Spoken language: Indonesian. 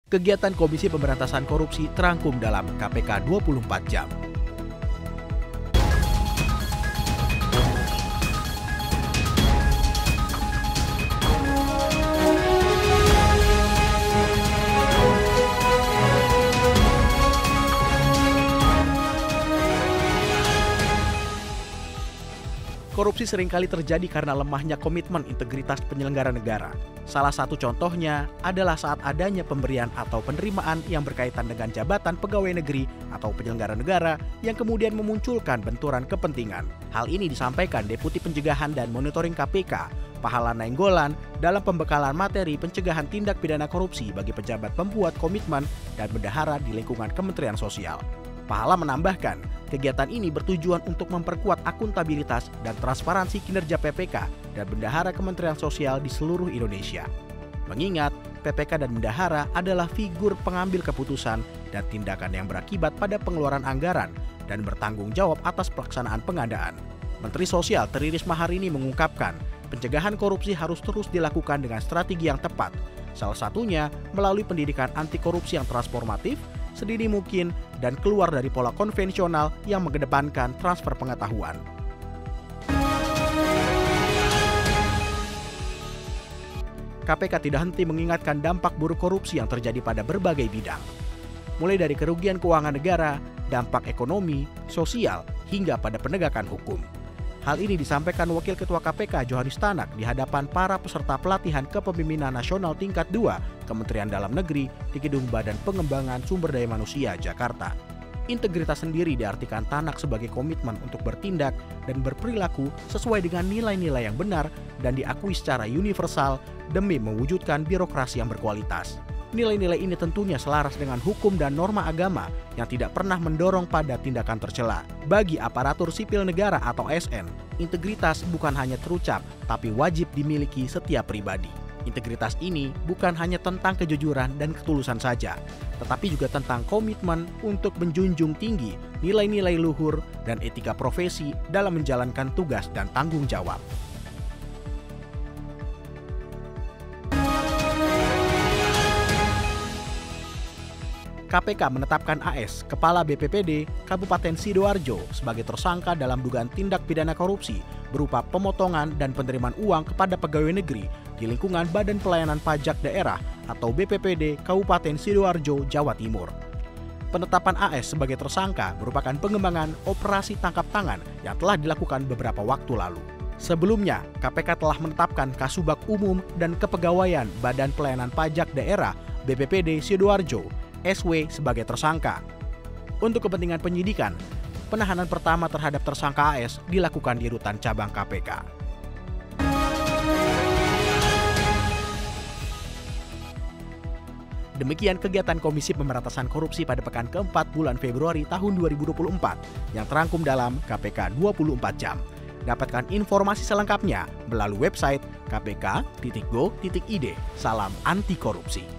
Kegiatan Komisi Pemberantasan Korupsi terangkum dalam KPK 24 Jam. Korupsi seringkali terjadi karena lemahnya komitmen integritas penyelenggara negara. Salah satu contohnya adalah saat adanya pemberian atau penerimaan yang berkaitan dengan jabatan pegawai negeri atau penyelenggara negara yang kemudian memunculkan benturan kepentingan. Hal ini disampaikan Deputi Pencegahan dan Monitoring KPK, Pahala Nainggolan, dalam pembekalan materi pencegahan tindak pidana korupsi bagi pejabat pembuat komitmen dan bendahara di lingkungan Kementerian Sosial. Pahala menambahkan, kegiatan ini bertujuan untuk memperkuat akuntabilitas dan transparansi kinerja PPK dan bendahara Kementerian Sosial di seluruh Indonesia. Mengingat, PPK dan bendahara adalah figur pengambil keputusan dan tindakan yang berakibat pada pengeluaran anggaran dan bertanggung jawab atas pelaksanaan pengadaan. Menteri Sosial Tri Risma hari ini mengungkapkan, pencegahan korupsi harus terus dilakukan dengan strategi yang tepat. Salah satunya melalui pendidikan anti korupsi yang transformatif, sedini mungkin, dan keluar dari pola konvensional yang mengedepankan transfer pengetahuan. KPK tidak henti mengingatkan dampak buruk korupsi yang terjadi pada berbagai bidang. Mulai dari kerugian keuangan negara, dampak ekonomi, sosial, hingga pada penegakan hukum. Hal ini disampaikan Wakil Ketua KPK Johanis Tanak di hadapan para peserta pelatihan kepemimpinan nasional tingkat 2 Kementerian Dalam Negeri di Gedung Badan Pengembangan Sumber Daya Manusia, Jakarta. Integritas sendiri diartikan Tanak sebagai komitmen untuk bertindak dan berperilaku sesuai dengan nilai-nilai yang benar dan diakui secara universal demi mewujudkan birokrasi yang berkualitas. Nilai-nilai ini tentunya selaras dengan hukum dan norma agama yang tidak pernah mendorong pada tindakan tercela. Bagi aparatur sipil negara atau ASN, integritas bukan hanya terucap, tapi wajib dimiliki setiap pribadi. Integritas ini bukan hanya tentang kejujuran dan ketulusan saja, tetapi juga tentang komitmen untuk menjunjung tinggi nilai-nilai luhur dan etika profesi dalam menjalankan tugas dan tanggung jawab. KPK menetapkan AS, Kepala BPPD Kabupaten Sidoarjo, sebagai tersangka dalam dugaan tindak pidana korupsi berupa pemotongan dan penerimaan uang kepada pegawai negeri di lingkungan Badan Pelayanan Pajak Daerah atau BPPD Kabupaten Sidoarjo, Jawa Timur. Penetapan AS sebagai tersangka merupakan pengembangan operasi tangkap tangan yang telah dilakukan beberapa waktu lalu. Sebelumnya, KPK telah menetapkan Kasubag Umum dan Kepegawaian Badan Pelayanan Pajak Daerah BPPD Sidoarjo SW sebagai tersangka. Untuk kepentingan penyidikan, penahanan pertama terhadap tersangka AS dilakukan di Rutan Cabang KPK. Demikian kegiatan Komisi Pemberantasan Korupsi pada pekan keempat bulan Februari tahun 2024 yang terangkum dalam KPK 24 Jam. Dapatkan informasi selengkapnya melalui website kpk.go.id. Salam anti korupsi.